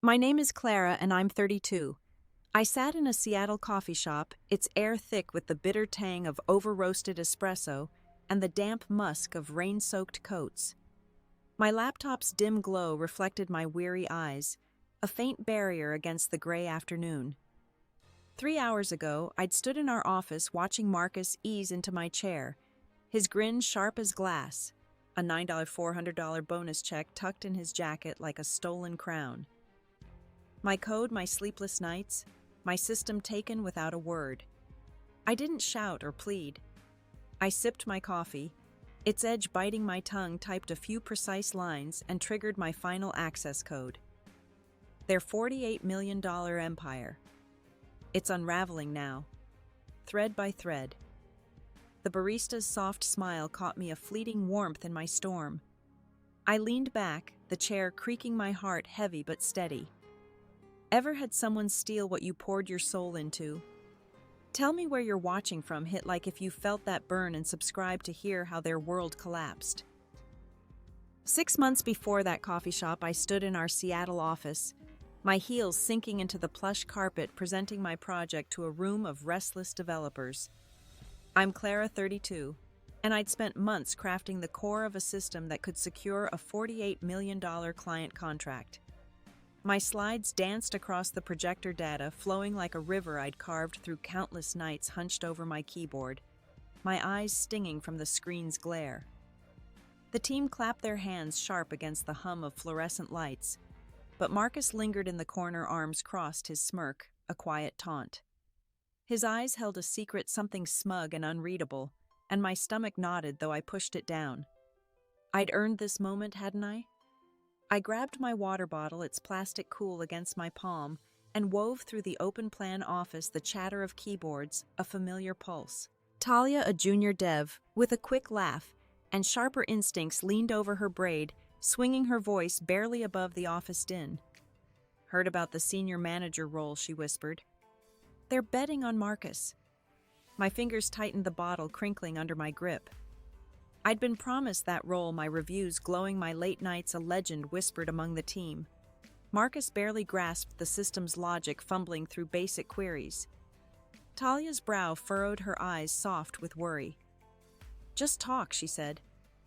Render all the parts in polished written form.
My name is Clara and I'm 32. I sat in a Seattle coffee shop, its air thick with the bitter tang of over-roasted espresso and the damp musk of rain-soaked coats. My laptop's dim glow reflected my weary eyes, a faint barrier against the gray afternoon. 3 hours ago, I'd stood in our office watching Marcus ease into my chair, his grin sharp as glass, a $400 bonus check tucked in his jacket like a stolen crown. My code, my sleepless nights, my system taken without a word. I didn't shout or plead. I sipped my coffee, its edge biting my tongue, typed a few precise lines, and triggered my final access code. Their $48 million empire. It's unraveling now, thread by thread. The barista's soft smile caught me a fleeting warmth in my storm. I leaned back, the chair creaking, my heart heavy but steady. Ever had someone steal what you poured your soul into? Tell me where you're watching from. Hit like if you felt that burn and subscribe to hear how their world collapsed. 6 months before that coffee shop, I stood in our Seattle office, my heels sinking into the plush carpet, presenting my project to a room of restless developers. I'm Clara, 32, and I'd spent months crafting the core of a system that could secure a $48 million client contract. My slides danced across the projector, data flowing like a river I'd carved through countless nights hunched over my keyboard, my eyes stinging from the screen's glare. The team clapped their hands sharp against the hum of fluorescent lights, but Marcus lingered in the corner, arms crossed, his smirk a quiet taunt. His eyes held a secret, something smug and unreadable, and my stomach knotted, though I pushed it down. I'd earned this moment, hadn't I? I grabbed my water bottle, its plastic cool against my palm, and wove through the open-plan office the chatter of keyboards, a familiar pulse. Talia, a junior dev, with a quick laugh and sharper instincts, leaned over her braid, swinging her voice barely above the office din. "Heard about the senior manager role," she whispered. "They're betting on Marcus." My fingers tightened, the bottle crinkling under my grip. I'd been promised that role, my reviews glowing, my late nights a legend whispered among the team. Marcus barely grasped the system's logic, fumbling through basic queries. Talia's brow furrowed, her eyes soft with worry. "Just talk," she said,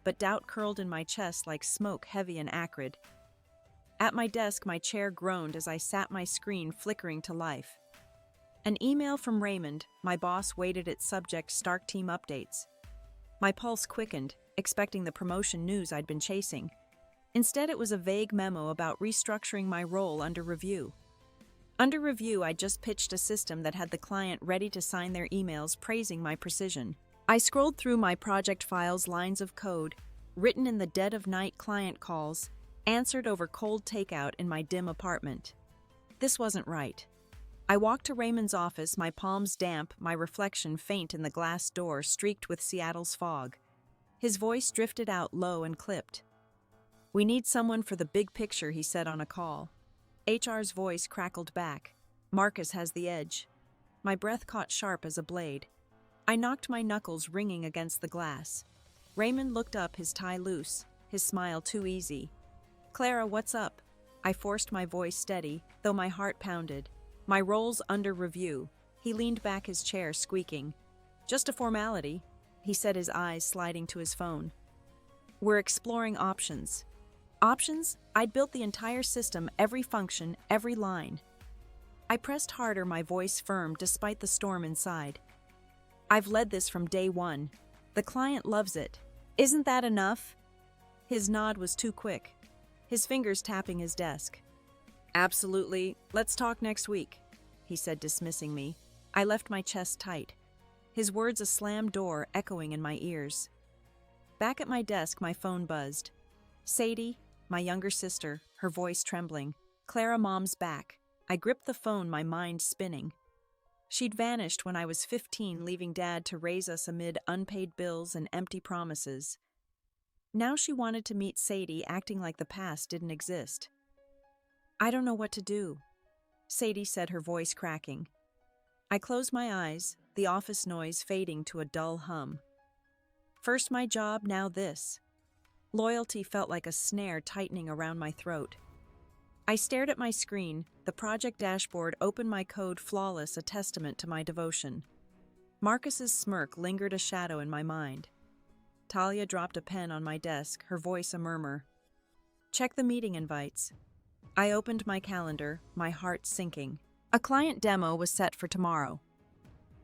but doubt curled in my chest like smoke, heavy and acrid. At my desk, my chair groaned as I sat, my screen flickering to life. An email from Raymond, my boss, waited, its subject Stark Team updates. My pulse quickened, expecting the promotion news I'd been chasing. Instead, it was a vague memo about restructuring my role under review. Under review, I just pitched a system that had the client ready to sign their emails praising my precision. I scrolled through my project files, lines of code, written in the dead of night, client calls, answered over cold takeout in my dim apartment. This wasn't right. I walked to Raymond's office, my palms damp, my reflection faint in the glass door streaked with Seattle's fog. His voice drifted out low and clipped. "We need someone for the big picture," he said on a call. HR's voice crackled back. "Marcus has the edge." My breath caught sharp as a blade. I knocked, my knuckles ringing against the glass. Raymond looked up, his tie loose, his smile too easy. "Clara, what's up?" I forced my voice steady, though my heart pounded. "My role's under review." He leaned back, his chair squeaking. "Just a formality," he said, his eyes sliding to his phone. "We're exploring options." Options? I'd built the entire system, every function, every line. I pressed harder, my voice firm despite the storm inside. "I've led this from day one. The client loves it. Isn't that enough?" His nod was too quick, his fingers tapping his desk. "Absolutely. Let's talk next week," he said, dismissing me. I left, my chest tight, his words a slammed door echoing in my ears. Back at my desk, my phone buzzed. Sadie, my younger sister, her voice trembling. "Clara, Mom's back." I gripped the phone, my mind spinning. She'd vanished when I was 15, leaving Dad to raise us amid unpaid bills and empty promises. Now she wanted to meet Sadie, acting like the past didn't exist. "I don't know what to do," Sadie said, her voice cracking. I closed my eyes, the office noise fading to a dull hum. First my job, now this. Loyalty felt like a snare tightening around my throat. I stared at my screen, the project dashboard open, my code flawless, a testament to my devotion. Marcus's smirk lingered a shadow in my mind. Talia dropped a pen on my desk, her voice a murmur. Check the meeting invites. I opened my calendar, my heart sinking. A client demo was set for tomorrow.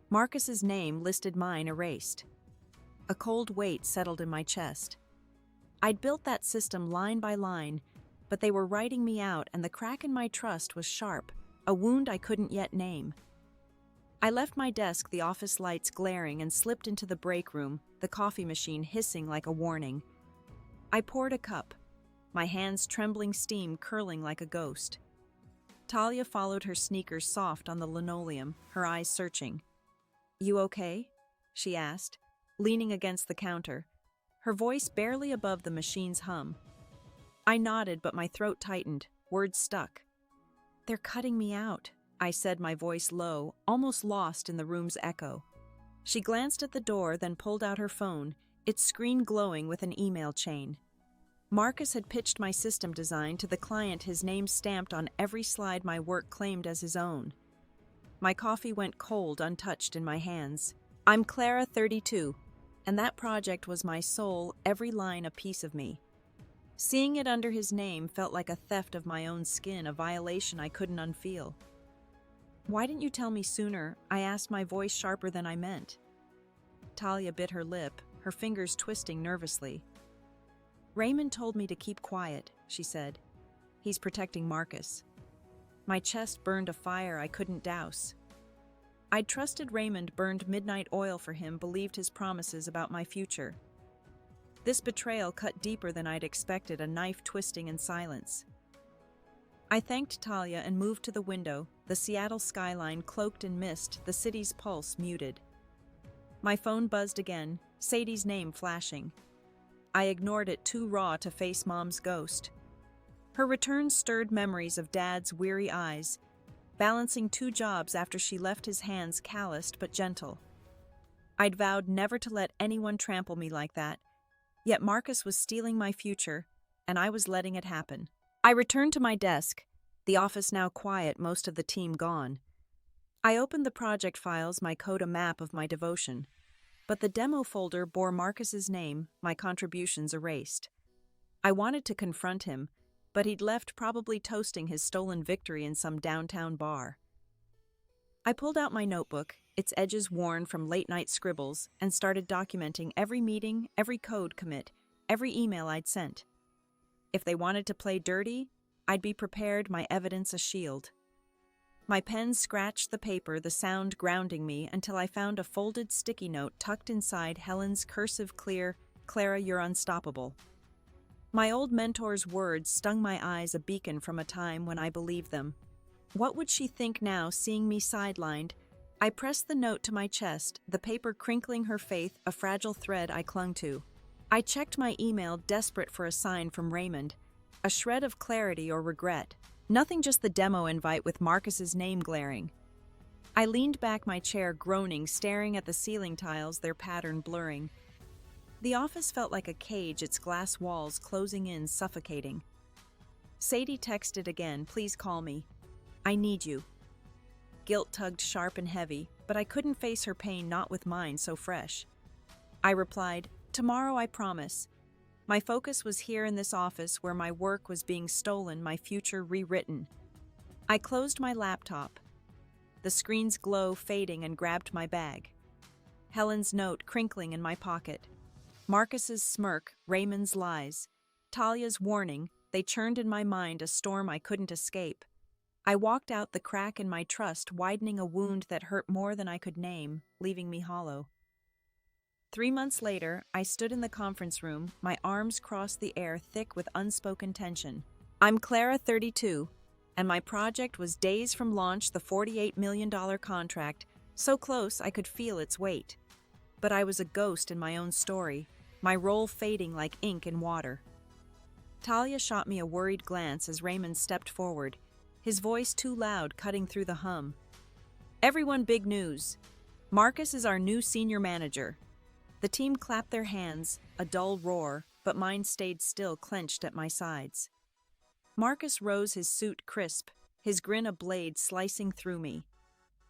Marcus's name listed, mine erased. A cold weight settled in my chest. I'd built that system line by line, but they were writing me out, and the crack in my trust was sharp, a wound I couldn't yet name. I left my desk, the office lights glaring, and slipped into the break room, the coffee machine hissing like a warning. I poured a cup, my hands trembling, steam curling like a ghost. Talia followed, her sneakers soft on the linoleum, her eyes searching. You okay? She asked, leaning against the counter, her voice barely above the machine's hum. I nodded, but my throat tightened, words stuck. They're cutting me out, I said, my voice low, almost lost in the room's echo. She glanced at the door, then pulled out her phone, its screen glowing with an email chain. Marcus had pitched my system design to the client, his name stamped on every slide, my work claimed as his own. My coffee went cold, untouched in my hands. I'm Clara, 32, and that project was my soul, every line a piece of me. Seeing it under his name felt like a theft of my own skin, a violation I couldn't unfeel. Why didn't you tell me sooner? I asked, my voice sharper than I meant. Talia bit her lip, her fingers twisting nervously. Raymond told me to keep quiet, she said. He's protecting Marcus. My chest burned a fire I couldn't douse. I'd trusted Raymond, burned midnight oil for him, believed his promises about my future. This betrayal cut deeper than I'd expected, a knife twisting in silence. I thanked Talia and moved to the window, the Seattle skyline cloaked in mist, the city's pulse muted. My phone buzzed again, Sadie's name flashing. I ignored it, too raw to face Mom's ghost. Her return stirred memories of Dad's weary eyes, balancing 2 jobs after she left his hands calloused but gentle. I'd vowed never to let anyone trample me like that, yet Marcus was stealing my future, and I was letting it happen. I returned to my desk, the office now quiet, most of the team gone. I opened the project files, my code a map of my devotion, but the demo folder bore Marcus's name, my contributions erased. I wanted to confront him, but he'd left, probably toasting his stolen victory in some downtown bar. I pulled out my notebook, its edges worn from late-night scribbles, and started documenting every meeting, every code commit, every email I'd sent. If they wanted to play dirty, I'd be prepared, my evidence a shield. My pen scratched the paper, the sound grounding me, until I found a folded sticky note tucked inside Helen's cursive clear, Clara, you're unstoppable. My old mentor's words stung my eyes, a beacon from a time when I believed them. What would she think now, seeing me sidelined? I pressed the note to my chest, the paper crinkling her faith, a fragile thread I clung to. I checked my email, desperate for a sign from Raymond, a shred of clarity or regret. Nothing, just the demo invite with Marcus's name glaring. I leaned back my chair, groaning, staring at the ceiling tiles, their pattern blurring. The office felt like a cage, its glass walls closing in, suffocating. Sadie texted again, please call me. I need you. Guilt tugged sharp and heavy, but I couldn't face her pain, not with mine so fresh. I replied, tomorrow, I promise. My focus was here in this office where my work was being stolen, my future rewritten. I closed my laptop, the screen's glow fading, and grabbed my bag. Helen's note crinkling in my pocket. Marcus's smirk, Raymond's lies, Talia's warning, they churned in my mind, a storm I couldn't escape. I walked out, the crack in my trust widening, a wound that hurt more than I could name, leaving me hollow. 3 months later, I stood in the conference room, my arms crossed the air, thick with unspoken tension. I'm Clara, 32, and my project was days from launch, the $48 million contract, so close I could feel its weight. But I was a ghost in my own story, my role fading like ink in water. Talia shot me a worried glance as Raymond stepped forward, his voice too loud, cutting through the hum. Everyone, big news. Marcus is our new senior manager. The team clapped their hands, a dull roar, but mine stayed still, clenched at my sides. Marcus rose his suit crisp, his grin a blade slicing through me.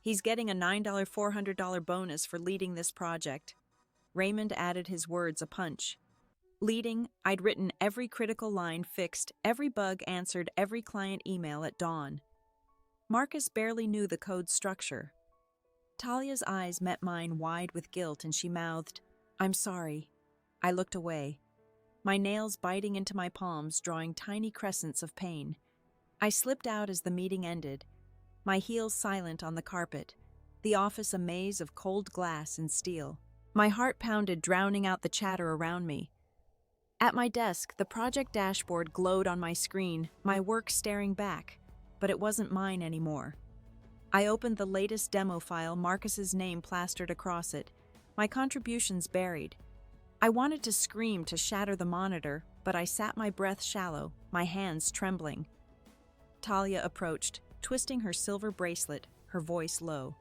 He's getting a $400 bonus for leading this project. Raymond added his words a punch. Leading, I'd written every critical line fixed, every bug answered, every client email at dawn. Marcus barely knew the code's structure. Talia's eyes met mine wide with guilt and she mouthed, "I'm sorry." I looked away, my nails biting into my palms, drawing tiny crescents of pain. I slipped out as the meeting ended, my heels silent on the carpet, the office a maze of cold glass and steel. My heart pounded, drowning out the chatter around me. At my desk, the project dashboard glowed on my screen, my work staring back, but it wasn't mine anymore. I opened the latest demo file, Marcus's name plastered across it, my contributions buried. I wanted to scream to shatter the monitor, but I sat my breath shallow, my hands trembling. Talia approached, twisting her silver bracelet, her voice low.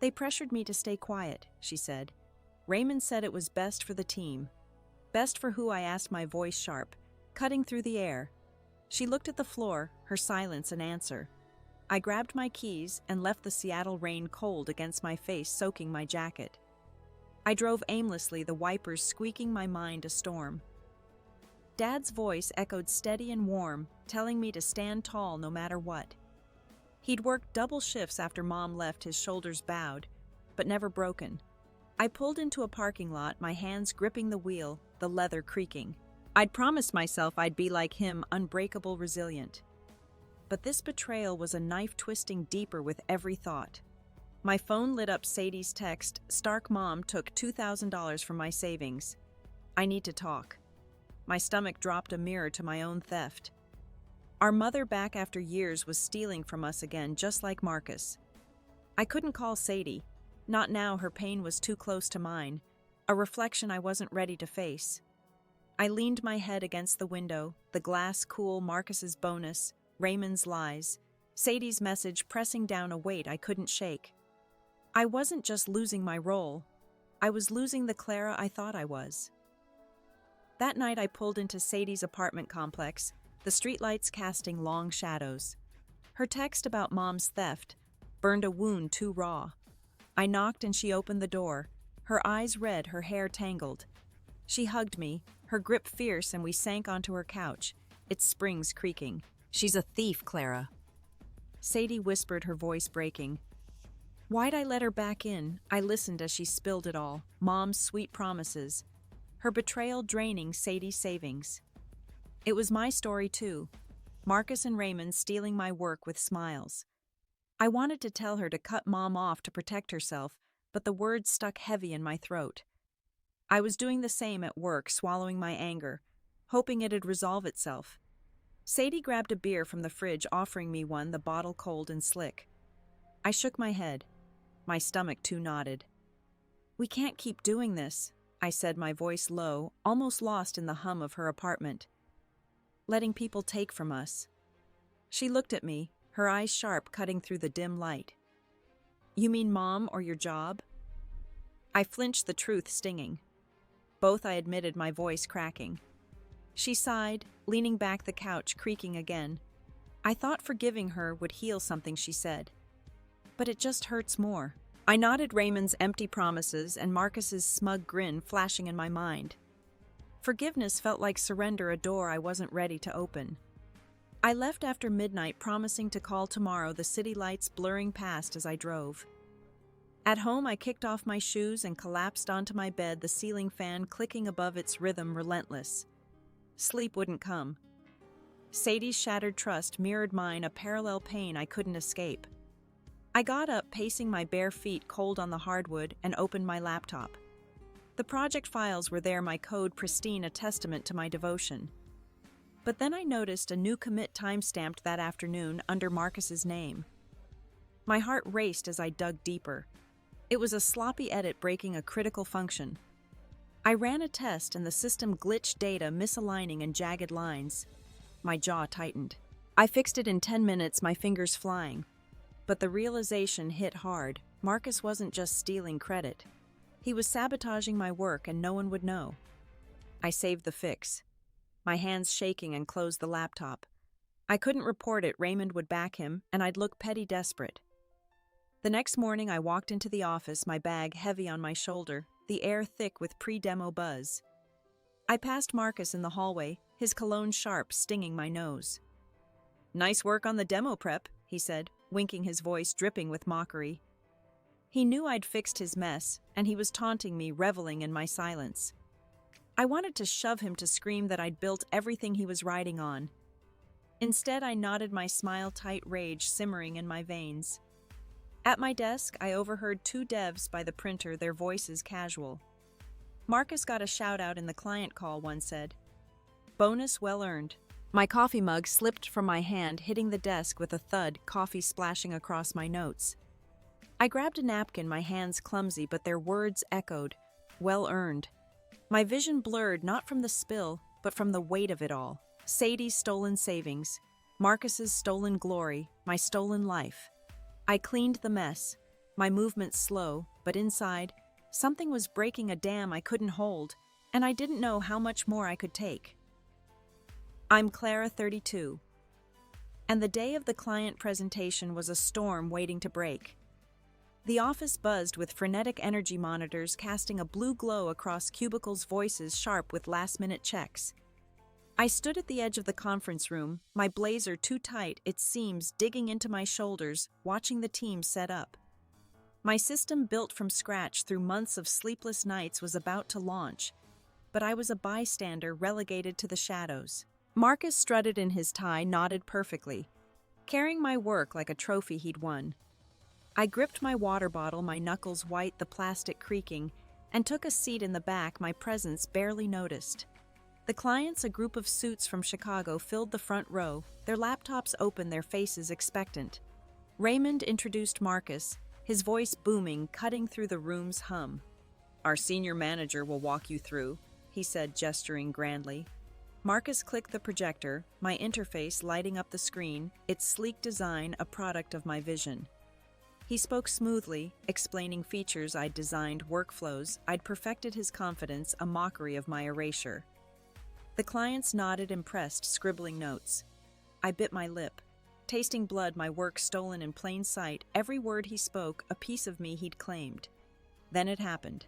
"They pressured me to stay quiet," she said. "Raymond said it was best for the team. Best for who?" I asked, my voice sharp, cutting through the air. She looked at the floor, her silence an answer. I grabbed my keys and left the Seattle rain cold against my face, soaking my jacket. I drove aimlessly, the wipers squeaking, my mind a storm. Dad's voice echoed steady and warm, telling me to stand tall no matter what. He'd worked double shifts after Mom left, his shoulders bowed, but never broken. I pulled into a parking lot, my hands gripping the wheel, the leather creaking. I'd promised myself I'd be like him, unbreakable, resilient. But this betrayal was a knife twisting deeper with every thought. My phone lit up Sadie's text, "Stark Mom took $2,000 from my savings. I need to talk." My stomach dropped, a mirror to my own theft. Our mother, back after years, was stealing from us again, just like Marcus. I couldn't call Sadie. Not now, her pain was too close to mine, a reflection I wasn't ready to face. I leaned my head against the window, the glass cool, Marcus's bonus, Raymond's lies, Sadie's message pressing down a weight I couldn't shake. I wasn't just losing my role, I was losing the Clara I thought I was. That night I pulled into Sadie's apartment complex, the streetlights casting long shadows. Her text about Mom's theft burned a wound too raw. I knocked and she opened the door, her eyes red, her hair tangled. She hugged me, her grip fierce, and we sank onto her couch, its springs creaking. "She's a thief, Clara," Sadie whispered, her voice breaking. Why'd I let her back in? I listened as she spilled it all, Mom's sweet promises, her betrayal draining Sadie's savings. It was my story too, Marcus and Raymond stealing my work with smiles. I wanted to tell her to cut Mom off to protect herself, but the words stuck heavy in my throat. I was doing the same at work, swallowing my anger, hoping it'd resolve itself. Sadie grabbed a beer from the fridge, offering me one, the bottle cold and slick. I shook my head, my stomach too knotted. "We can't keep doing this," I said, my voice low, almost lost in the hum of her apartment. "Letting people take from us." She looked at me, her eyes sharp, cutting through the dim light. "You mean Mom or your job?" I flinched, the truth stinging. "Both," I admitted, my voice cracking. She sighed, leaning back, the couch creaking again. "I thought forgiving her would heal something," she said. "But it just hurts more." I nodded, Raymond's empty promises and Marcus's smug grin flashing in my mind. Forgiveness felt like surrender, a door I wasn't ready to open. I left after midnight, promising to call tomorrow, the city lights blurring past as I drove. At home, I kicked off my shoes and collapsed onto my bed, the ceiling fan clicking above, its rhythm relentless. Sleep wouldn't come. Sadie's shattered trust mirrored mine, a parallel pain I couldn't escape. I got up, pacing my bare feet cold on the hardwood, and opened my laptop. The project files were there, my code pristine, a testament to my devotion. But then I noticed a new commit time-stamped that afternoon under Marcus's name. My heart raced as I dug deeper. It was a sloppy edit breaking a critical function. I ran a test and the system glitched, data misaligning and jagged lines. My jaw tightened. I fixed it in 10 minutes, my fingers flying. But the realization hit hard. Marcus wasn't just stealing credit. He was sabotaging my work and no one would know. I saved the fix, my hands shaking, and closed the laptop. I couldn't report it, Raymond would back him, and I'd look petty desperate. The next morning I walked into the office, my bag heavy on my shoulder, the air thick with pre-demo buzz. I passed Marcus in the hallway, his cologne sharp, stinging my nose. "Nice work on the demo prep," he said, winking, his voice dripping with mockery. He knew I'd fixed his mess, and he was taunting me, reveling in my silence. I wanted to shove him, to scream that I'd built everything he was riding on. Instead, I nodded, my smile tight, rage simmering in my veins. At my desk, I overheard two devs by the printer, their voices casual. "Marcus got a shout-out in the client call," one said. "Bonus well earned." My coffee mug slipped from my hand, hitting the desk with a thud, coffee splashing across my notes. I grabbed a napkin, my hands clumsy, but their words echoed, "Well earned." My vision blurred, not from the spill, but from the weight of it all. Sadie's stolen savings, Marcus's stolen glory, my stolen life. I cleaned the mess, my movements slow, but inside, something was breaking, a dam I couldn't hold, and I didn't know how much more I could take. I'm Clara, 32. And the day of the client presentation was a storm waiting to break. The office buzzed with frenetic energy monitors casting a blue glow across cubicles, voices sharp with last-minute checks. I stood at the edge of the conference room, my blazer too tight, its seams digging into my shoulders, watching the team set up. My system, built from scratch through months of sleepless nights, was about to launch, but I was a bystander, relegated to the shadows. Marcus strutted in his tie, knotted perfectly, carrying my work like a trophy he'd won. I gripped my water bottle, my knuckles white, the plastic creaking, and took a seat in the back, my presence barely noticed. The clients, a group of suits from Chicago, filled the front row, their laptops open, their faces expectant. Raymond introduced Marcus, his voice booming, cutting through the room's hum. "Our senior manager will walk you through," he said, gesturing grandly. Marcus clicked the projector, my interface lighting up the screen, its sleek design a product of my vision. He spoke smoothly, explaining features I'd designed, workflows I'd perfected, his confidence a mockery of my erasure. The clients nodded, impressed, scribbling notes. I bit my lip, tasting blood, my work stolen in plain sight, every word he spoke, a piece of me he'd claimed. Then it happened.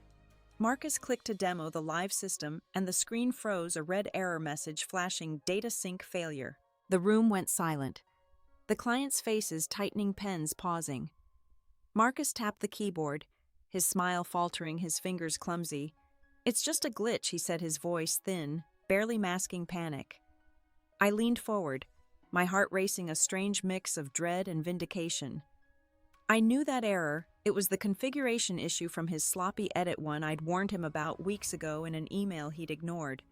Marcus clicked to demo the live system, and the screen froze, a red error message flashing, "Data sync failure." The room went silent. The clients' faces tightening, pens pausing. Marcus tapped the keyboard, his smile faltering, his fingers clumsy. "It's just a glitch," he said, his voice thin, barely masking panic. I leaned forward, my heart racing, a strange mix of dread and vindication. I knew that error. It was the configuration issue from his sloppy edit, one I'd warned him about weeks ago in an email he'd ignored.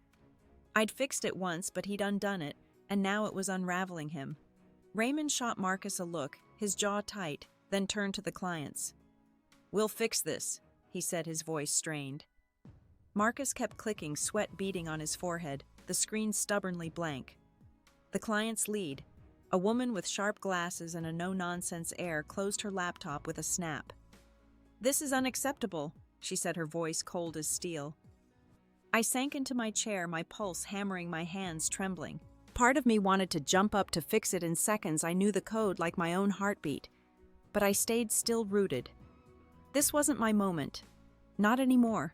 I'd fixed it once, but he'd undone it, and now it was unraveling him. Raymond shot Marcus a look, his jaw tight, then turned to the clients. "We'll fix this," he said, his voice strained. Marcus kept clicking, sweat beading on his forehead, the screen stubbornly blank. The client's lead, a woman with sharp glasses and a no-nonsense air, closed her laptop with a snap. "This is unacceptable," she said, her voice cold as steel. I sank into my chair, my pulse hammering, my hands trembling. Part of me wanted to jump up to fix it in seconds. I knew the code like my own heartbeat. But I stayed still, rooted. This wasn't my moment. Not anymore.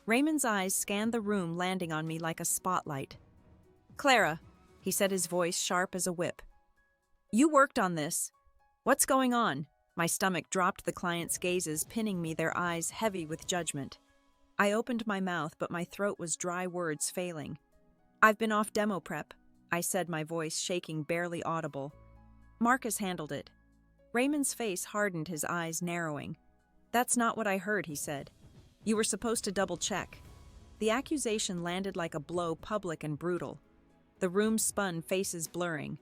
Raymond's eyes scanned the room, landing on me like a spotlight. "Clara," he said, his voice sharp as a whip. "You worked on this. What's going on?" My stomach dropped, the client's gazes pinning me, their eyes heavy with judgment. I opened my mouth, but my throat was dry, words failing. "I've been off demo prep," I said, my voice shaking, barely audible. "Marcus handled it." Raymond's face hardened, his eyes narrowing. "That's not what I heard," he said. "You were supposed to double-check." The accusation landed like a blow, public and brutal. The room spun, faces blurring.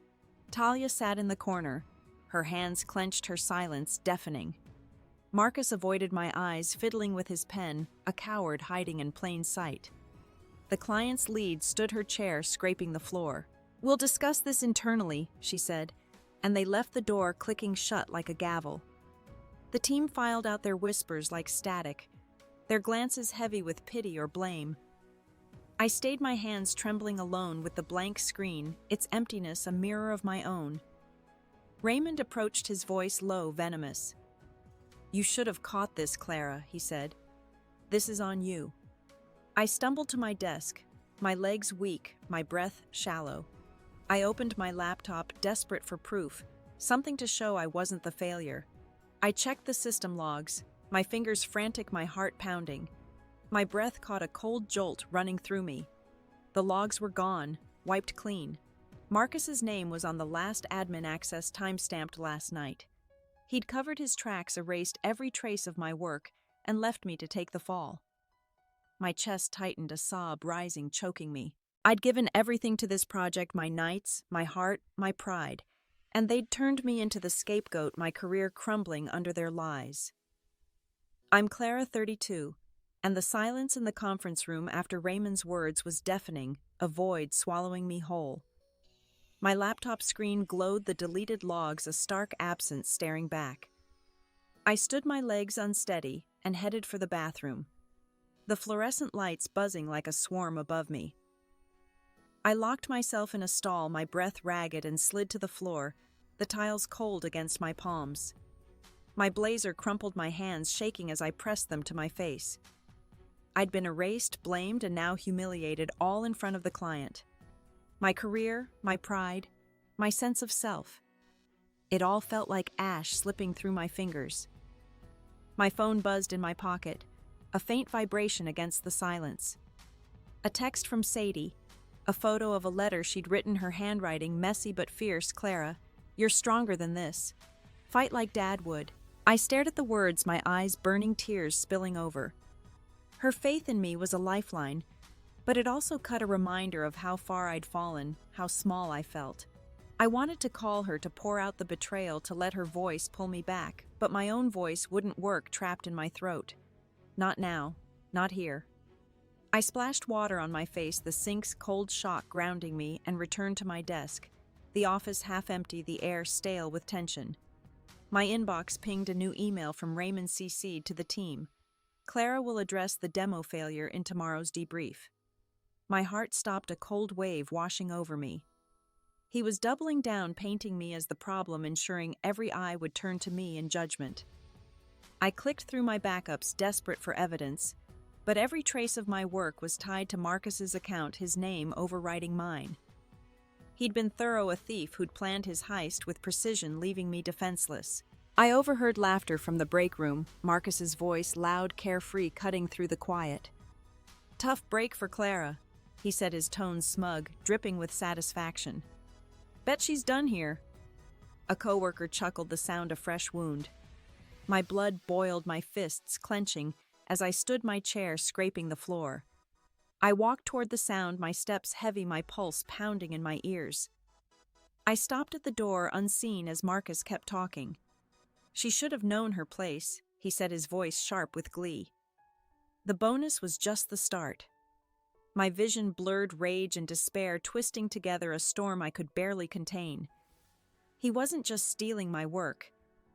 Talia sat in the corner, her hands clenched, her silence deafening. Marcus avoided my eyes, fiddling with his pen, a coward hiding in plain sight. The client's lead stood her chair, scraping the floor. "We'll discuss this internally," she said, and they left the door, clicking shut like a gavel. The team filed out, their whispers like static, their glances heavy with pity or blame. I stayed my hands trembling alone with the blank screen, its emptiness a mirror of my own. Raymond approached, his voice low, venomous. "You should have caught this, Clara," he said. "This is on you." I stumbled to my desk, my legs weak, my breath shallow. I opened my laptop, desperate for proof, something to show I wasn't the failure. I checked the system logs, my fingers frantic, my heart pounding. My breath caught a cold jolt running through me. The logs were gone, wiped clean. Marcus's name was on the last admin access time-stamped last night. He'd covered his tracks, erased every trace of my work, and left me to take the fall. My chest tightened, a sob rising, choking me. I'd given everything to this project, my nights, my heart, my pride, and they'd turned me into the scapegoat, my career crumbling under their lies. I'm Clara, 32, and the silence in the conference room after Raymond's words was deafening, a void swallowing me whole. My laptop screen glowed, the deleted logs a stark absence staring back. I stood, my legs unsteady, and headed for the bathroom, the fluorescent lights buzzing like a swarm above me. I locked myself in a stall, my breath ragged, and slid to the floor, the tiles cold against my palms. My blazer crumpled, my hands shaking as I pressed them to my face. I'd been erased, blamed, and now humiliated, all in front of the client. My career, my pride, my sense of self. It all felt like ash slipping through my fingers. My phone buzzed in my pocket, a faint vibration against the silence. A text from Sadie, a photo of a letter she'd written, her handwriting messy but fierce. "Clara, you're stronger than this. Fight like Dad would." I stared at the words, my eyes burning, tears spilling over. Her faith in me was a lifeline, but it also cut, a reminder of how far I'd fallen, how small I felt. I wanted to call her, to pour out the betrayal, to let her voice pull me back, but my own voice wouldn't work, trapped in my throat. Not now, not here. I splashed water on my face, the sink's cold shock grounding me, and returned to my desk, the office half empty, the air stale with tension. My inbox pinged, a new email from Raymond, CC'd to the team. "Clara will address the demo failure in tomorrow's debrief." My heart stopped, a cold wave washing over me. He was doubling down, painting me as the problem, ensuring every eye would turn to me in judgment. I clicked through my backups, desperate for evidence, but every trace of my work was tied to Marcus's account, his name overriding mine. He'd been thorough, a thief who'd planned his heist with precision, leaving me defenseless. I overheard laughter from the break room, Marcus's voice loud, carefree, cutting through the quiet. "Tough break for Clara," he said, his tone smug, dripping with satisfaction. "Bet she's done here." A coworker chuckled, the sound a fresh wound. My blood boiled, my fists clenching, as I stood my chair, scraping the floor. I walked toward the sound, my steps heavy, my pulse pounding in my ears. I stopped at the door, unseen, as Marcus kept talking. "She should have known her place," he said, his voice sharp with glee. The bonus was just the start. My vision blurred, rage and despair twisting together, a storm I could barely contain. He wasn't just stealing my work.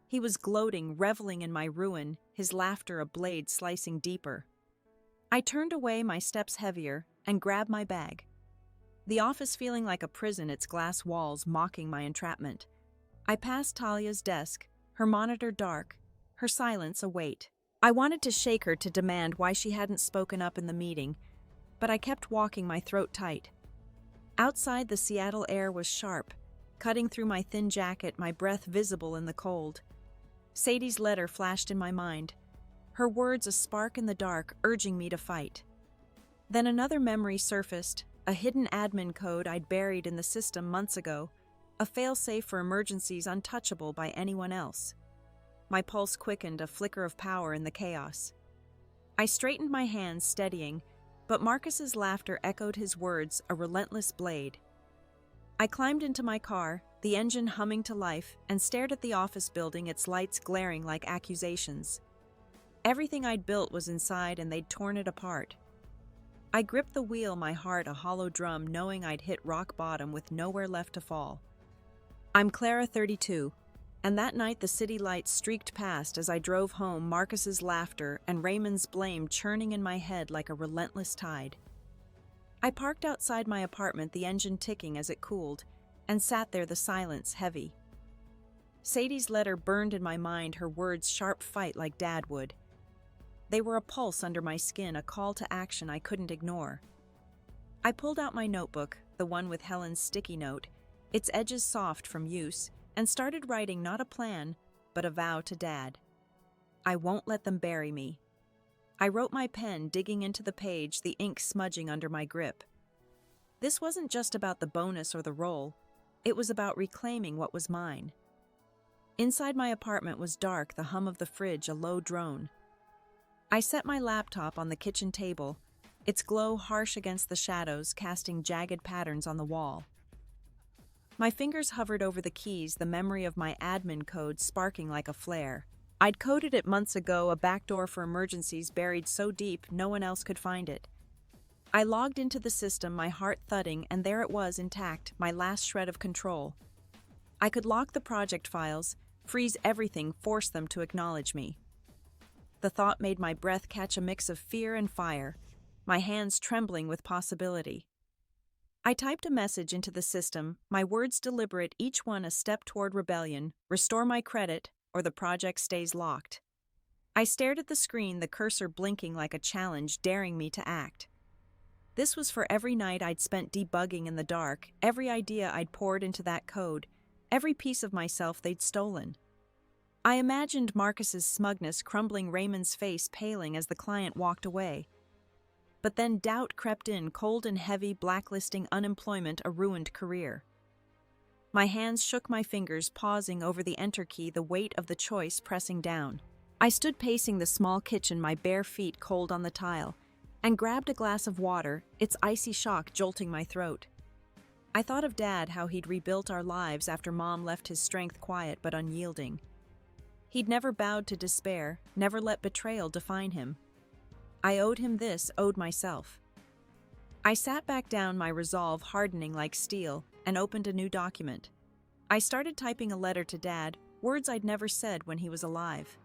He was gloating, reveling in my ruin, his laughter a blade slicing deeper. I turned away, my steps heavier, and grabbed my bag. The office feeling like a prison, its glass walls mocking my entrapment. I passed Talia's desk, her monitor dark, her silence a weight. I wanted to shake her, to demand why she hadn't spoken up in the meeting, but I kept walking, my throat tight. Outside, the Seattle air was sharp, cutting through my thin jacket, my breath visible in the cold. Sadie's letter flashed in my mind, her words a spark in the dark, urging me to fight. Then another memory surfaced, a hidden admin code I'd buried in the system months ago, a failsafe for emergencies untouchable by anyone else. My pulse quickened, a flicker of power in the chaos. I straightened my hands, steadying, but Marcus's laughter echoed his words, a relentless blade. I climbed into my car, the engine humming to life, and stared at the office building, its lights glaring like accusations. Everything I'd built was inside, and they'd torn it apart. I gripped the wheel, my heart a hollow drum, knowing I'd hit rock bottom with nowhere left to fall. I'm Clara, 32, and that night the city lights streaked past as I drove home, Marcus's laughter and Raymond's blame churning in my head like a relentless tide. I parked outside my apartment, the engine ticking as it cooled, and sat there, the silence heavy. Sadie's letter burned in my mind, her words sharp fight like Dad would. They were a pulse under my skin, a call to action I couldn't ignore. I pulled out my notebook, the one with Helen's sticky note, its edges soft from use, and started writing not a plan, but a vow to Dad. I won't let them bury me. I wrote my pen, digging into the page, the ink smudging under my grip. This wasn't just about the bonus or the role, it was about reclaiming what was mine. Inside my apartment was dark, the hum of the fridge a low drone. I set my laptop on the kitchen table, its glow harsh against the shadows, casting jagged patterns on the wall. My fingers hovered over the keys, the memory of my admin code sparking like a flare. I'd coded it months ago, a backdoor for emergencies buried so deep no one else could find it. I logged into the system, my heart thudding, and there it was, intact, my last shred of control. I could lock the project files, freeze everything, force them to acknowledge me. The thought made my breath catch a mix of fear and fire, my hands trembling with possibility. I typed a message into the system, my words deliberate, each one a step toward rebellion: restore my credit, or the project stays locked. I stared at the screen, the cursor blinking like a challenge, daring me to act. This was for every night I'd spent debugging in the dark, every idea I'd poured into that code, every piece of myself they'd stolen. I imagined Marcus's smugness crumbling, Raymond's face paling as the client walked away. But then doubt crept in, cold and heavy, blacklisting unemployment, a ruined career. My hands shook, my fingers pausing over the enter key, the weight of the choice pressing down. I stood pacing the small kitchen, my bare feet cold on the tile, and grabbed a glass of water, its icy shock jolting my throat. I thought of Dad, how he'd rebuilt our lives after Mom left, his strength quiet but unyielding. He'd never bowed to despair, never let betrayal define him. I owed him this, owed myself. I sat back down, my resolve hardening like steel, and opened a new document. I started typing a letter to Dad, words I'd never said when he was alive.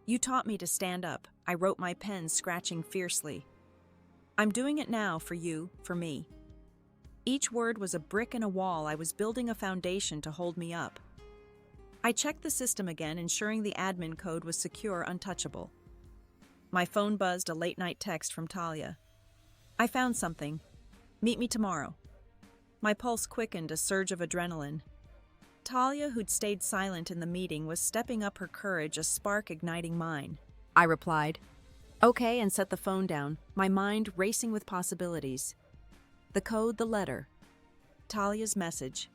You taught me to stand up, I wrote, my pen scratching fiercely. I'm doing it now, for you, for me. Each word was a brick in a wall. I was building a foundation to hold me up. I checked the system again, ensuring the admin code was secure, untouchable. My phone buzzed, a late-night text from Talia. I found something. Meet me tomorrow. My pulse quickened, a surge of adrenaline. Talia, who'd stayed silent in the meeting, was stepping up, her courage a spark igniting mine. I replied, okay, and set the phone down, my mind racing with possibilities. The code, the letter. Talia's message.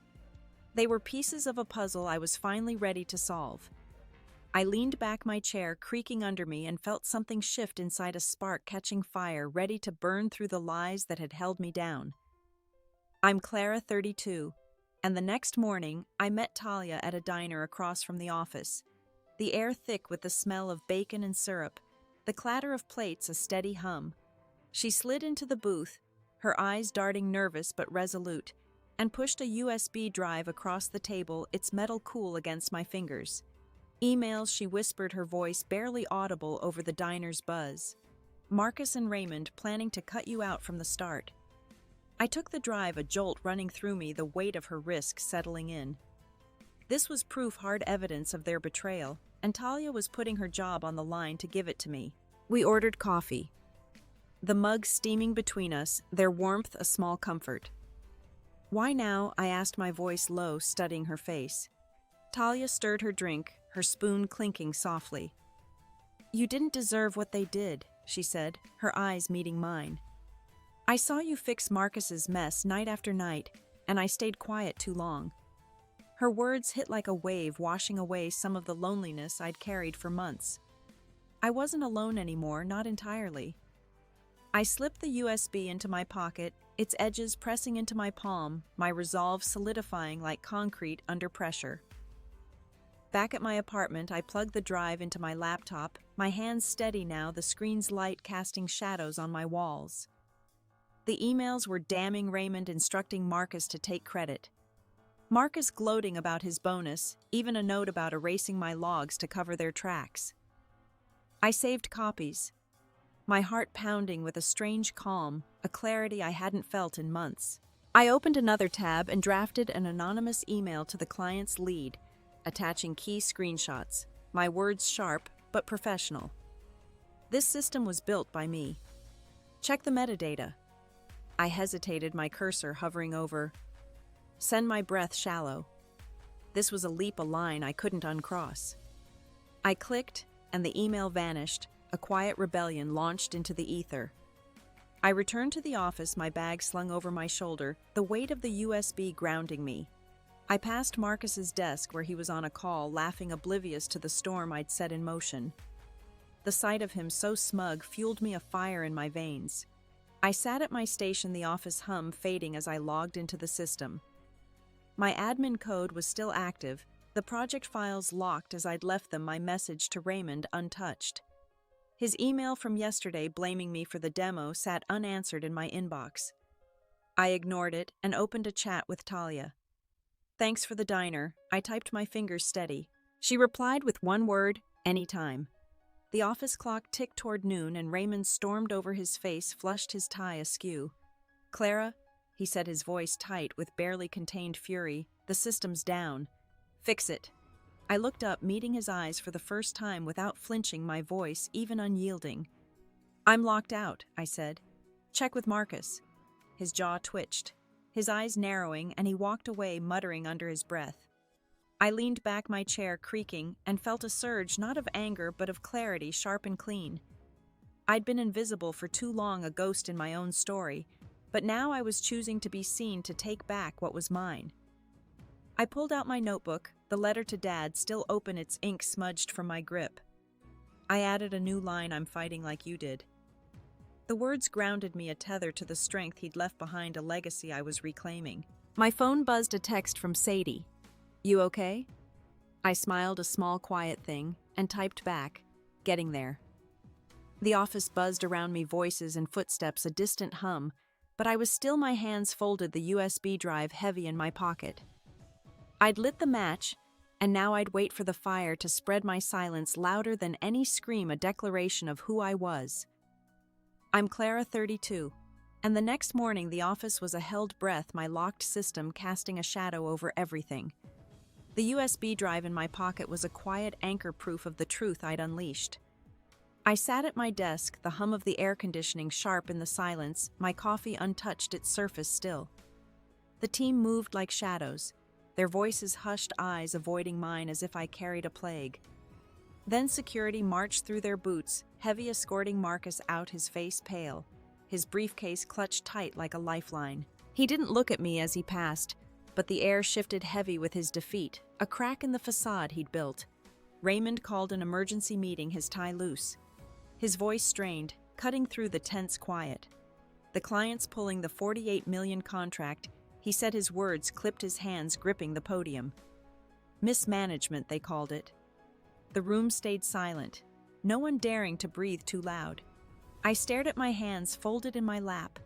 They were pieces of a puzzle I was finally ready to solve. I leaned back, my chair creaking under me, and felt something shift inside, a spark catching fire, ready to burn through the lies that had held me down. I'm Clara, 32, and the next morning I met Talia at a diner across from the office, the air thick with the smell of bacon and syrup, the clatter of plates a steady hum. She slid into the booth, her eyes darting, nervous but resolute, and pushed a USB drive across the table, its metal cool against my fingers. Emails, she whispered, her voice barely audible over the diner's buzz. Marcus and Raymond planning to cut you out from the start. I took the drive, a jolt running through me, the weight of her risk settling in. This was proof, hard evidence of their betrayal, and Talia was putting her job on the line to give it to me. We ordered coffee. The mug steaming between us, their warmth a small comfort. Why now? I asked, my voice low, studying her face. Talia stirred her drink, her spoon clinking softly. You didn't deserve what they did, she said, her eyes meeting mine. I saw you fix Marcus's mess night after night, and I stayed quiet too long. Her words hit like a wave, washing away some of the loneliness I'd carried for months. I wasn't alone anymore, not entirely. I slipped the USB into my pocket, its edges pressing into my palm, my resolve solidifying like concrete under pressure. Back at my apartment, I plugged the drive into my laptop, my hands steady now, the screen's light casting shadows on my walls. The emails were damning Raymond, instructing Marcus to take credit. Marcus gloating about his bonus, even a note about erasing my logs to cover their tracks. I saved copies. my heart pounding with a strange calm, a clarity I hadn't felt in months. I opened another tab and drafted an anonymous email to the client's lead, attaching key screenshots, my words sharp but professional. This system was built by me. Check the metadata. I hesitated, my cursor hovering over. Send my breath shallow. This was a line I couldn't uncross. I clicked, and the email vanished. A quiet rebellion launched into the ether. I returned to the office, my bag slung over my shoulder, the weight of the USB grounding me. I passed Marcus's desk where he was on a call, laughing, oblivious to the storm I'd set in motion. The sight of him so smug fueled me a fire in my veins. I sat at my station, the office hum fading as I logged into the system. My admin code was still active, the project files locked as I'd left them, my message to Raymond untouched. His email from yesterday blaming me for the demo sat unanswered in my inbox. I ignored it and opened a chat with Talia. Thanks for the diner, I typed, my fingers steady. She replied with one word, anytime. The office clock ticked toward noon and Raymond stormed over, his face flushed, his tie askew. Clara, he said, his voice tight with barely contained fury, the system's down. Fix it. I looked up, meeting his eyes for the first time without flinching, my voice even unyielding. I'm locked out, I said. Check with Marcus. His jaw twitched, his eyes narrowing, and he walked away, muttering under his breath. I leaned back, my chair creaking, and felt a surge not of anger but of clarity, sharp and clean. I'd been invisible for too long, a ghost in my own story, but now I was choosing to be seen, to take back what was mine. I pulled out my notebook, the letter to Dad still open, its ink smudged from my grip. I added a new line, I'm fighting like you did. The words grounded me, a tether to the strength he'd left behind, a legacy I was reclaiming. My phone buzzed, a text from Sadie. You okay? I smiled, a small quiet thing, and typed back, getting there. The office buzzed around me, voices and footsteps, a distant hum, but I was still, my hands folded, the USB drive heavy in my pocket. I'd lit the match, and now I'd wait for the fire to spread, my silence louder than any scream, a declaration of who I was. I'm Clara, 32, and the next morning the office was a held breath, my locked system casting a shadow over everything. The USB drive in my pocket was a quiet anchor, proof of the truth I'd unleashed. I sat at my desk, the hum of the air conditioning sharp in the silence, my coffee untouched, its surface still. The team moved like shadows, their voices hushed, eyes avoiding mine as if I carried a plague. Then security marched through, their boots heavy, escorting Marcus out, his face pale, his briefcase clutched tight like a lifeline. He didn't look at me as he passed, but the air shifted heavy with his defeat, a crack in the facade he'd built. Raymond called an emergency meeting, his tie loose. His voice strained, cutting through the tense quiet. The client's pulling the $48 million contract, he said, his words clipped, his hands gripping the podium. Mismanagement, they called it. The room stayed silent, no one daring to breathe too loud. I stared at my hands folded in my lap,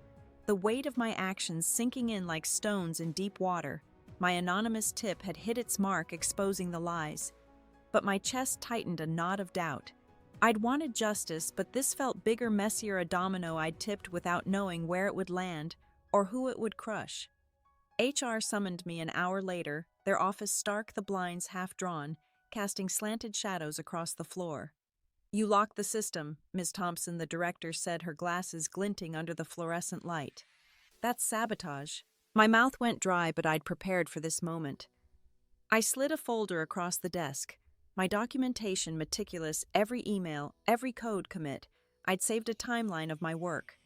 the weight of my actions sinking in like stones in deep water. My anonymous tip had hit its mark, exposing the lies. But my chest tightened, a knot of doubt. I'd wanted justice, but this felt bigger, messier, a domino I'd tipped without knowing where it would land or who it would crush. HR summoned me an hour later, their office stark, the blinds half drawn, casting slanted shadows across the floor. You locked the system, Ms. Thompson, the director said, her glasses glinting under the fluorescent light. That's sabotage. My mouth went dry, but I'd prepared for this moment. I slid a folder across the desk, my documentation meticulous, every email, every code commit. I'd saved a timeline of my work.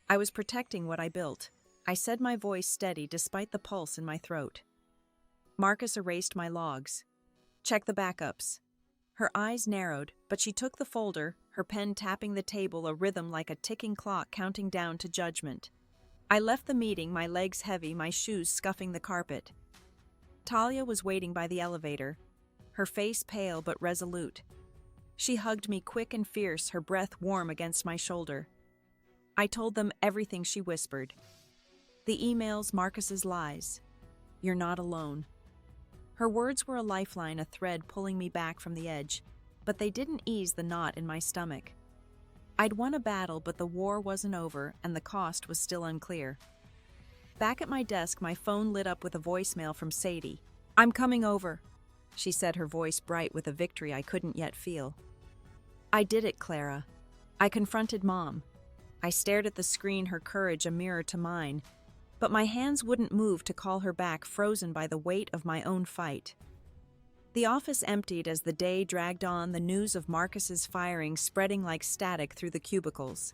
I was protecting what I built. I said, my voice steady despite the pulse in my throat. Marcus erased my logs. Check the backups. Her eyes narrowed, but she took the folder, her pen tapping the table, a rhythm like a ticking clock counting down to judgment. I left the meeting, my legs heavy, my shoes scuffing the carpet. Talia was waiting by the elevator, her face pale but resolute. She hugged me quick and fierce, her breath warm against my shoulder. I told them everything, she whispered. The emails, Marcus's lies. You're not alone. Her words were a lifeline, a thread pulling me back from the edge, but they didn't ease the knot in my stomach. I'd won a battle, but the war wasn't over and the cost was still unclear. Back at my desk, my phone lit up with a voicemail from Sadie. "I'm coming over," she said, her voice bright with a victory I couldn't yet feel. "I did it, Clara." I confronted Mom. I stared at the screen, her courage a mirror to mine, but my hands wouldn't move to call her back, frozen by the weight of my own fight. The office emptied as the day dragged on, the news of Marcus's firing spreading like static through the cubicles.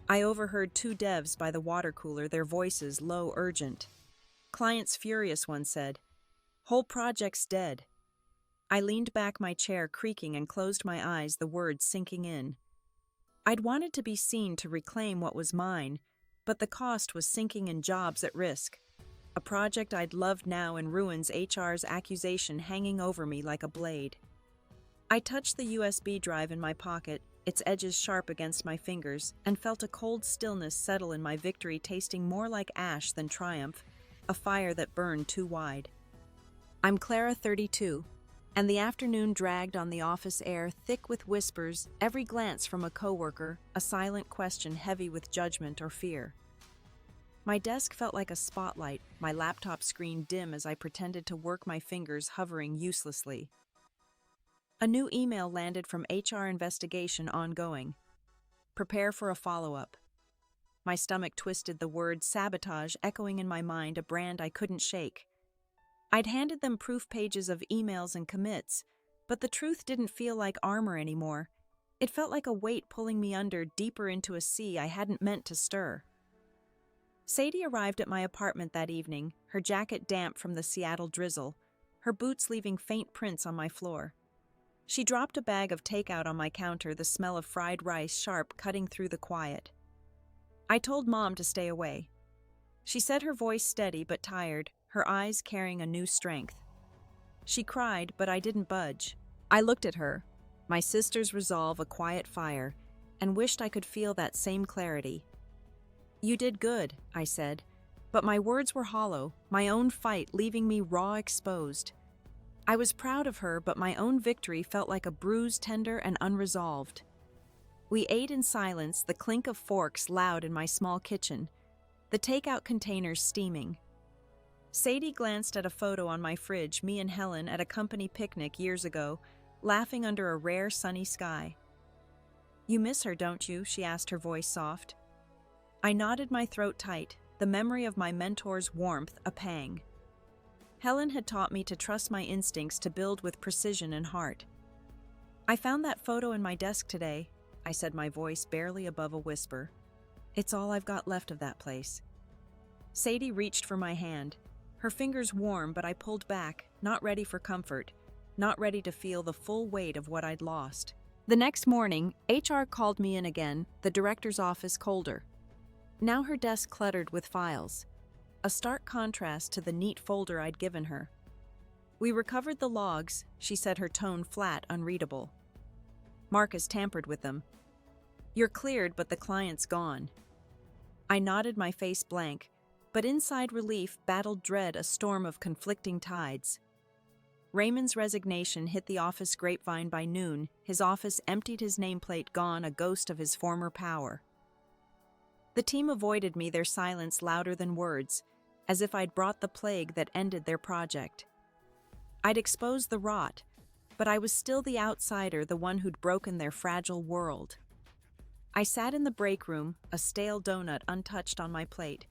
I overheard two devs by the water cooler, their voices low, urgent. "Client's furious," one said. "Whole project's dead." I leaned back, my chair creaking, and closed my eyes, the words sinking in. I'd wanted to be seen, to reclaim what was mine, but the cost was sinking in jobs at risk. A project I'd loved now in ruins, HR's accusation hanging over me like a blade. I touched the USB drive in my pocket, its edges sharp against my fingers, and felt a cold stillness settle in, my victory tasting more like ash than triumph, a fire that burned too wide. I'm Clara, 32, and the afternoon dragged on, the office air thick with whispers, every glance from a coworker, a silent question heavy with judgment or fear. My desk felt like a spotlight, my laptop screen dim as I pretended to work, my fingers hovering uselessly. A new email landed from HR: investigation ongoing. Prepare for a follow-up. My stomach twisted, the word sabotage echoing in my mind, a brand I couldn't shake. I'd handed them proof pages of emails and commits, but the truth didn't feel like armor anymore. It felt like a weight pulling me under, deeper into a sea I hadn't meant to stir. Sadie arrived at my apartment that evening, her jacket damp from the Seattle drizzle, her boots leaving faint prints on my floor. She dropped a bag of takeout on my counter, the smell of fried rice sharp cutting through the quiet. I told Mom to stay away. She said, her voice steady but tired, her eyes carrying a new strength. She cried, but I didn't budge. I looked at her, my sister's resolve a quiet fire, and wished I could feel that same clarity. "You did good," I said, but my words were hollow, my own fight leaving me raw, exposed. I was proud of her, but my own victory felt like a bruise, tender and unresolved. We ate in silence, the clink of forks loud in my small kitchen, the takeout containers steaming. Sadie glanced at a photo on my fridge, me and Helen at a company picnic years ago, laughing under a rare sunny sky. "You miss her, don't you?" she asked, her voice soft. I nodded, my throat tight, the memory of my mentor's warmth a pang. Helen had taught me to trust my instincts, to build with precision and heart. "I found that photo in my desk today," I said, my voice barely above a whisper. "It's all I've got left of that place." Sadie reached for my hand, her fingers warm, but I pulled back, not ready for comfort, not ready to feel the full weight of what I'd lost. The next morning, HR called me in again, the director's office colder. Now her desk cluttered with files, a stark contrast to the neat folder I'd given her. "We recovered the logs," she said, her tone flat, unreadable. "Marcus tampered with them. You're cleared, but the client's gone." I nodded, my face blank, but inside relief battled dread, a storm of conflicting tides. Raymond's resignation hit the office grapevine by noon, his office emptied, his nameplate gone, a ghost of his former power. The team avoided me, their silence louder than words, as if I'd brought the plague that ended their project. I'd exposed the rot, but I was still the outsider, the one who'd broken their fragile world. I sat in the break room, a stale donut untouched on my plate,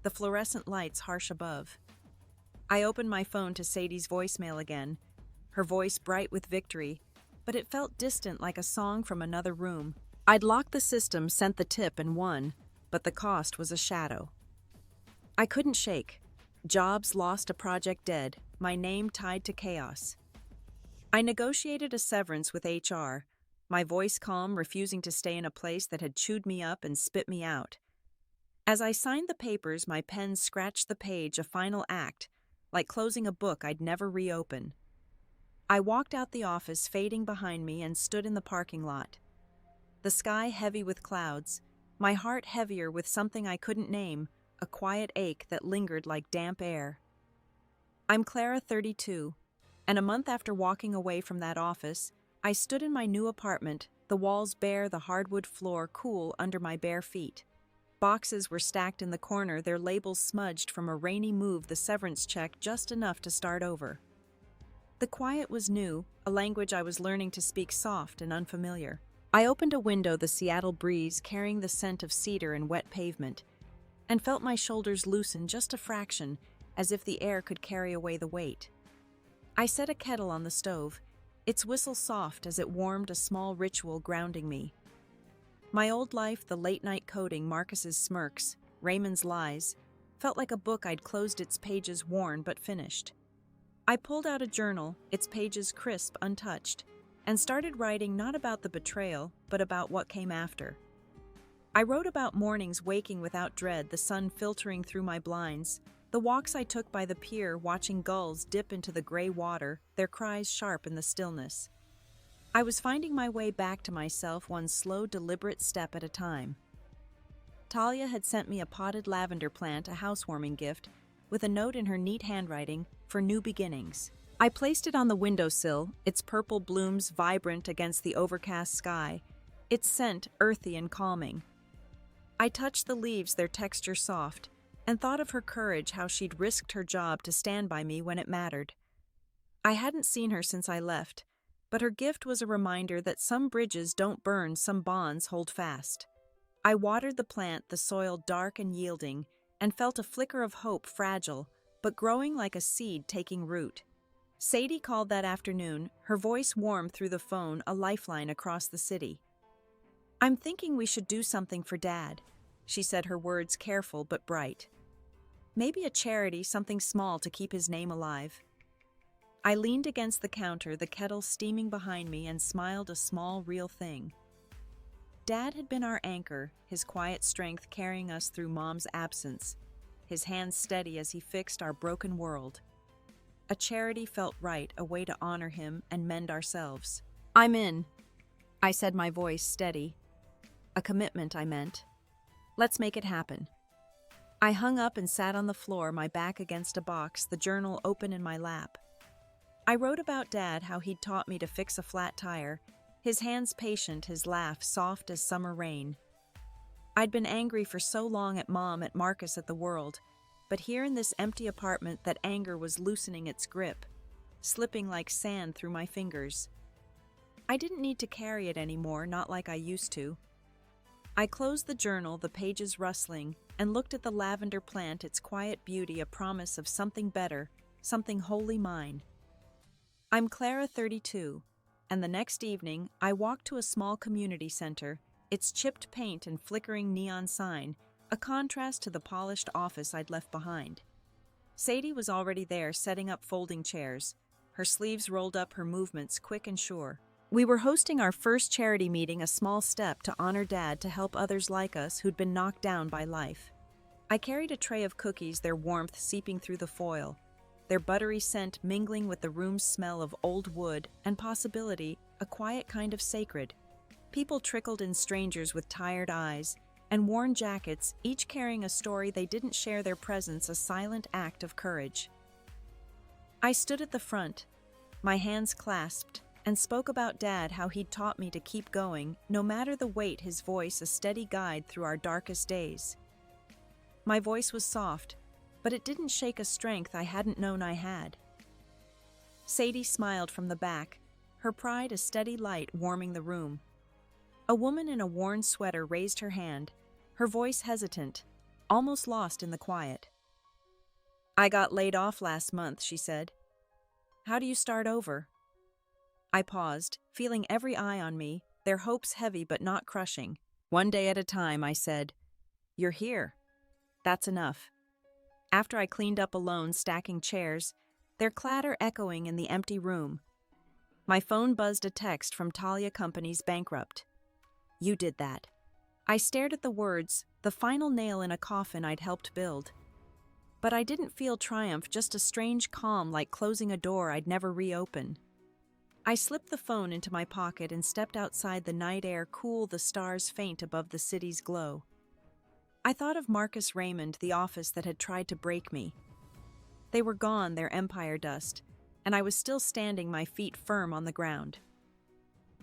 the fluorescent lights harsh above. I opened my phone to Sadie's voicemail again, her voice bright with victory, but it felt distant, like a song from another room. I'd locked the system, sent the tip, and won, but the cost was a shadow. I couldn't shake. Jobs lost, a project dead, my name tied to chaos. I negotiated a severance with HR, my voice calm, refusing to stay in a place that had chewed me up and spit me out. As I signed the papers, my pen scratched the page, a final act, like closing a book I'd never reopen. I walked out the office, fading behind me, and stood in the parking lot. The sky heavy with clouds, my heart heavier with something I couldn't name, a quiet ache that lingered like damp air. I'm Clara, 32, and a month after walking away from that office, I stood in my new apartment, the walls bare, the hardwood floor cool under my bare feet. Boxes were stacked in the corner, their labels smudged from a rainy move, the severance check just enough to start over. The quiet was new, a language I was learning to speak, soft and unfamiliar. I opened a window, the Seattle breeze carrying the scent of cedar and wet pavement, and felt my shoulders loosen just a fraction, as if the air could carry away the weight. I set a kettle on the stove, its whistle soft as it warmed, a small ritual grounding me. My old life, the late-night coding, Marcus's smirks, Raymond's lies, felt like a book I'd closed, its pages worn but finished. I pulled out a journal, its pages crisp, untouched, and started writing not about the betrayal, but about what came after. I wrote about mornings waking without dread, the sun filtering through my blinds, the walks I took by the pier watching gulls dip into the gray water, their cries sharp in the stillness. I was finding my way back to myself, one slow, deliberate step at a time. Talia had sent me a potted lavender plant, a housewarming gift, with a note in her neat handwriting, for new beginnings. I placed it on the windowsill, its purple blooms vibrant against the overcast sky, its scent earthy and calming. I touched the leaves, their texture soft, and thought of her courage, how she'd risked her job to stand by me when it mattered. I hadn't seen her since I left, but her gift was a reminder that some bridges don't burn, some bonds hold fast. I watered the plant, the soil dark and yielding, and felt a flicker of hope, fragile, but growing like a seed taking root. Sadie called that afternoon, her voice warm through the phone, a lifeline across the city. "I'm thinking we should do something for Dad," she said, her words careful but bright. "Maybe a charity, something small to keep his name alive." I leaned against the counter, the kettle steaming behind me, and smiled, a small, real thing. Dad had been our anchor, his quiet strength carrying us through Mom's absence, his hands steady as he fixed our broken world. A charity felt right, a way to honor him and mend ourselves. "I'm in," I said, my voice steady. A commitment, I meant. "Let's make it happen." I hung up and sat on the floor, my back against a box, the journal open in my lap. I wrote about Dad, how he'd taught me to fix a flat tire, his hands patient, his laugh soft as summer rain. I'd been angry for so long at Mom, at Marcus, at the world, but here in this empty apartment that anger was loosening its grip, slipping like sand through my fingers. I didn't need to carry it anymore, not like I used to. I closed the journal, the pages rustling, and looked at the lavender plant, its quiet beauty, a promise of something better, something wholly mine. I'm Clara, 32, and the next evening I walked to a small community center, its chipped paint and flickering neon sign, a contrast to the polished office I'd left behind. Sadie was already there, setting up folding chairs, her sleeves rolled up, her movements quick and sure. We were hosting our first charity meeting, a small step to honor Dad, to help others like us who'd been knocked down by life. I carried a tray of cookies, their warmth seeping through the foil, their buttery scent mingling with the room's smell of old wood and possibility, a quiet kind of sacred. People trickled in, strangers with tired eyes and worn jackets, each carrying a story they didn't share, their presence a silent act of courage. I stood at the front, my hands clasped, and spoke about Dad, how he'd taught me to keep going, no matter the weight, his voice a steady guide through our darkest days. My voice was soft, but it didn't shake, a strength I hadn't known I had. Sadie smiled from the back, her pride a steady light warming the room. A woman in a worn sweater raised her hand, her voice hesitant, almost lost in the quiet. "I got laid off last month," she said. "How do you start over?" I paused, feeling every eye on me, their hopes heavy but not crushing. "One day at a time," I said. "You're here. That's enough." After I cleaned up alone, stacking chairs, their clatter echoing in the empty room, my phone buzzed, a text from Talia Company's bankrupt. "You did that." I stared at the words, the final nail in a coffin I'd helped build. But I didn't feel triumph, just a strange calm, like closing a door I'd never reopen. I slipped the phone into my pocket and stepped outside, the night air cool, the stars faint above the city's glow. I thought of Marcus, Raymond, the office that had tried to break me. They were gone, their empire dust, and I was still standing, my feet firm on the ground.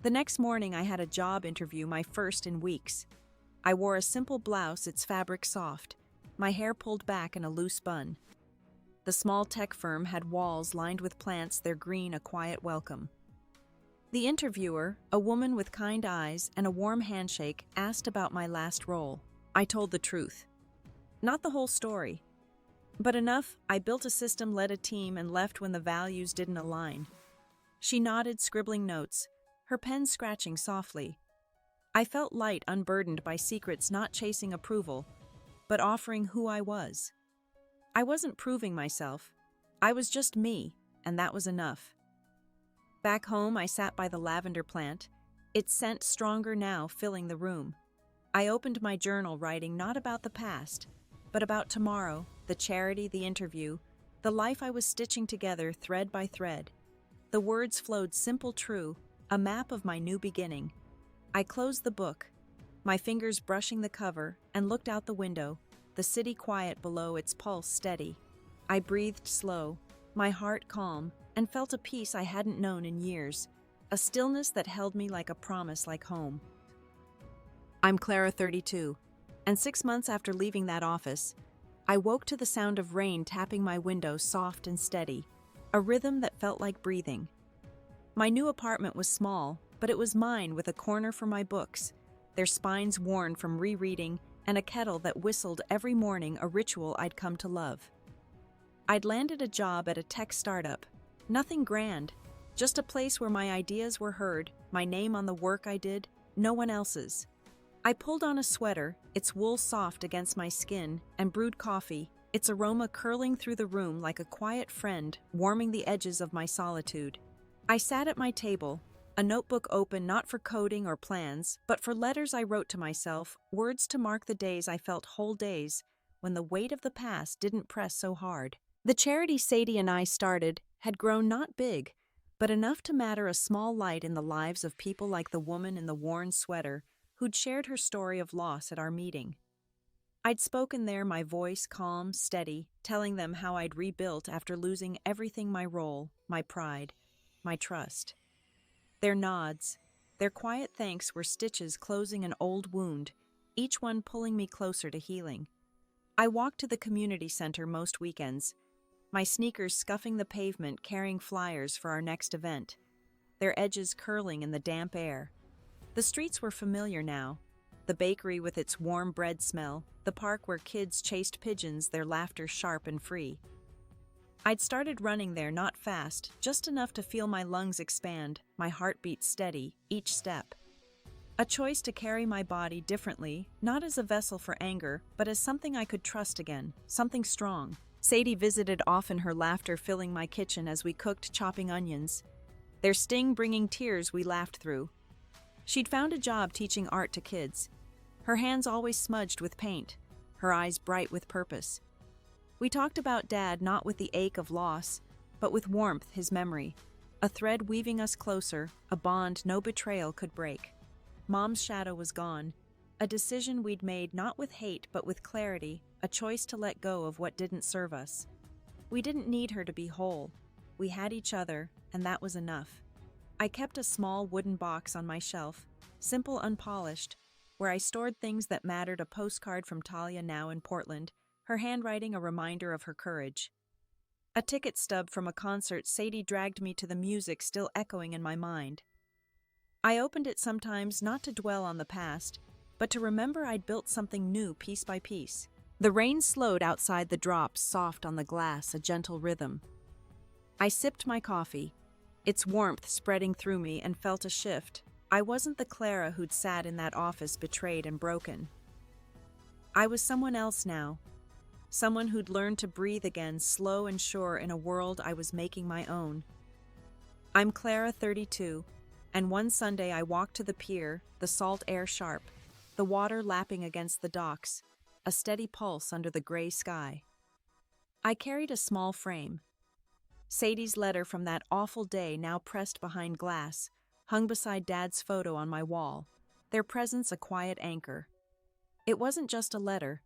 The next morning, I had a job interview, my first in weeks. I wore a simple blouse, its fabric soft, my hair pulled back in a loose bun. The small tech firm had walls lined with plants, their green a quiet welcome. The interviewer, a woman with kind eyes and a warm handshake, asked about my last role. I told the truth. Not the whole story, but enough. I built a system, led a team, and left when the values didn't align. She nodded, scribbling notes, her pen scratching softly. I felt light, unburdened by secrets, not chasing approval, but offering who I was. I wasn't proving myself. I was just me, and that was enough. Back home, I sat by the lavender plant, its scent stronger now, filling the room. I opened my journal, writing not about the past, but about tomorrow, the charity, the interview, the life I was stitching together thread by thread. The words flowed simple, true, a map of my new beginning. I closed the book, my fingers brushing the cover, and looked out the window, the city quiet below, its pulse steady. I breathed slow, my heart calm, and felt a peace I hadn't known in years, a stillness that held me like a promise, like home. I'm Clara, 32, and 6 months after leaving that office, I woke to the sound of rain tapping my window, soft and steady, a rhythm that felt like breathing. My new apartment was small, but it was mine, with a corner for my books, their spines worn from rereading, and a kettle that whistled every morning, a ritual I'd come to love. I'd landed a job at a tech startup. Nothing grand, just a place where my ideas were heard, my name on the work I did, no one else's. I pulled on a sweater, its wool soft against my skin, and brewed coffee, its aroma curling through the room like a quiet friend, warming the edges of my solitude. I sat at my table, a notebook open, not for coding or plans, but for letters I wrote to myself, words to mark the days I felt, whole days, when the weight of the past didn't press so hard. The charity Sadie and I started had grown not big, but enough to matter, a small light in the lives of people like the woman in the worn sweater who'd shared her story of loss at our meeting. I'd spoken there, my voice calm, steady, telling them how I'd rebuilt after losing everything, my role, my pride, my trust. Their nods, their quiet thanks were stitches closing an old wound, each one pulling me closer to healing. I walked to the community center most weekends, my sneakers scuffing the pavement, carrying flyers for our next event, their edges curling in the damp air. The streets were familiar now, the bakery with its warm bread smell, the park where kids chased pigeons, their laughter sharp and free. I'd started running there, not fast, just enough to feel my lungs expand, my heartbeat steady, each step. A choice to carry my body differently, not as a vessel for anger, but as something I could trust again, something strong. Sadie visited often, her laughter filling my kitchen as we cooked, chopping onions, their sting bringing tears we laughed through. She'd found a job teaching art to kids, her hands always smudged with paint, her eyes bright with purpose. We talked about Dad, not with the ache of loss, but with warmth, his memory, a thread weaving us closer, a bond no betrayal could break. Mom's shadow was gone, a decision we'd made not with hate but with clarity, a choice to let go of what didn't serve us. We didn't need her to be whole. We had each other, and that was enough. I kept a small wooden box on my shelf, simple, unpolished, where I stored things that mattered, a postcard from Talia, now in Portland, her handwriting a reminder of her courage. A ticket stub from a concert Sadie dragged me to, the music still echoing in my mind. I opened it sometimes, not to dwell on the past, but to remember I'd built something new piece by piece. The rain slowed outside, the drops soft on the glass, a gentle rhythm. I sipped my coffee, its warmth spreading through me, and felt a shift. I wasn't the Clara who'd sat in that office betrayed and broken. I was someone else now, someone who'd learned to breathe again, slow and sure, in a world I was making my own. I'm Clara, 32, and one Sunday I walked to the pier, the salt air sharp, the water lapping against the docks, a steady pulse under the gray sky. I carried a small frame. Sadie's letter from that awful day, now pressed behind glass, hung beside Dad's photo on my wall, their presence a quiet anchor. It wasn't just a letter.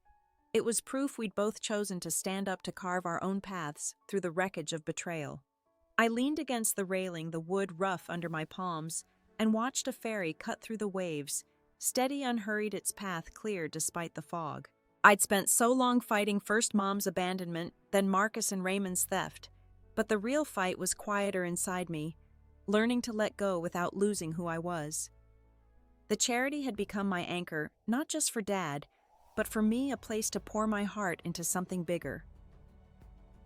It was proof we'd both chosen to stand up, to carve our own paths through the wreckage of betrayal. I leaned against the railing, the wood rough under my palms, and watched a ferry cut through the waves, steady unhurried, its path clear despite the fog. I'd spent so long fighting first Mom's abandonment, then Marcus and Raymond's theft, but the real fight was quieter inside me, learning to let go without losing who I was. The charity had become my anchor, not just for Dad, but for me, a place to pour my heart into something bigger.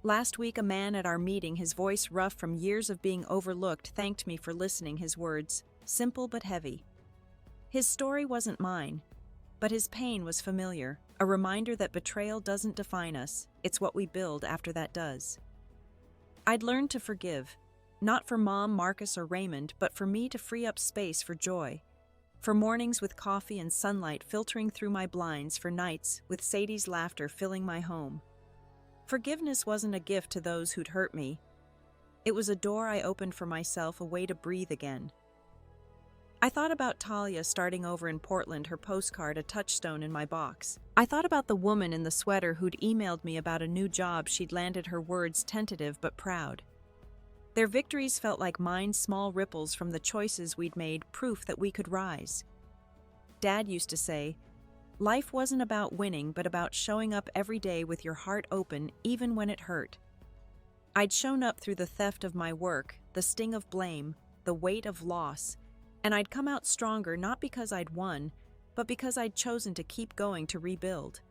Last week, a man at our meeting, his voice rough from years of being overlooked, thanked me for listening, his words, simple but heavy. His story wasn't mine, but his pain was familiar, a reminder that betrayal doesn't define us, it's what we build after that does. I'd learned to forgive, not for Mom, Marcus, or Raymond, but for me to free up space for joy, for mornings with coffee and sunlight filtering through my blinds, for nights with Sadie's laughter filling my home. Forgiveness wasn't a gift to those who'd hurt me. It was a door I opened for myself, a way to breathe again. I thought about Talia starting over in Portland, her postcard a touchstone in my box. I thought about the woman in the sweater who'd emailed me about a new job she'd landed, her words tentative but proud. Their victories felt like mine, small ripples from the choices we'd made, proof that we could rise. Dad used to say, life wasn't about winning, but about showing up every day with your heart open, even when it hurt. I'd shown up through the theft of my work, the sting of blame, the weight of loss, and I'd come out stronger, not because I'd won, but because I'd chosen to keep going, to rebuild.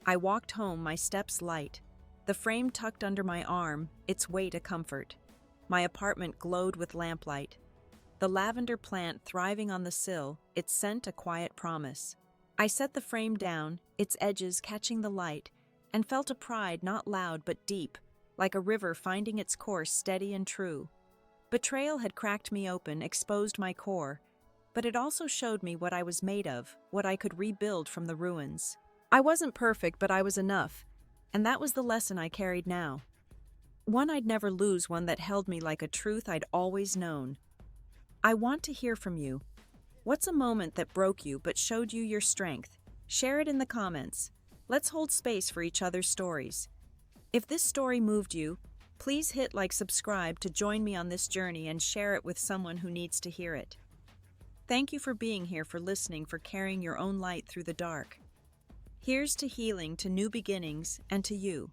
I walked home, my steps light, the frame tucked under my arm, its weight a comfort. My apartment glowed with lamplight. The lavender plant thriving on the sill, its scent a quiet promise. I set the frame down, its edges catching the light, and felt a pride not loud but deep, like a river finding its course steady and true. Betrayal had cracked me open, exposed my core, but it also showed me what I was made of, what I could rebuild from the ruins. I wasn't perfect, but I was enough, and that was the lesson I carried now. One I'd never lose, one that held me like a truth I'd always known. I want to hear from you. What's a moment that broke you but showed you your strength? Share it in the comments. Let's hold space for each other's stories. If this story moved you, please hit like, subscribe to join me on this journey, and share it with someone who needs to hear it. Thank you for being here, for listening, for carrying your own light through the dark. Here's to healing, to new beginnings, and to you.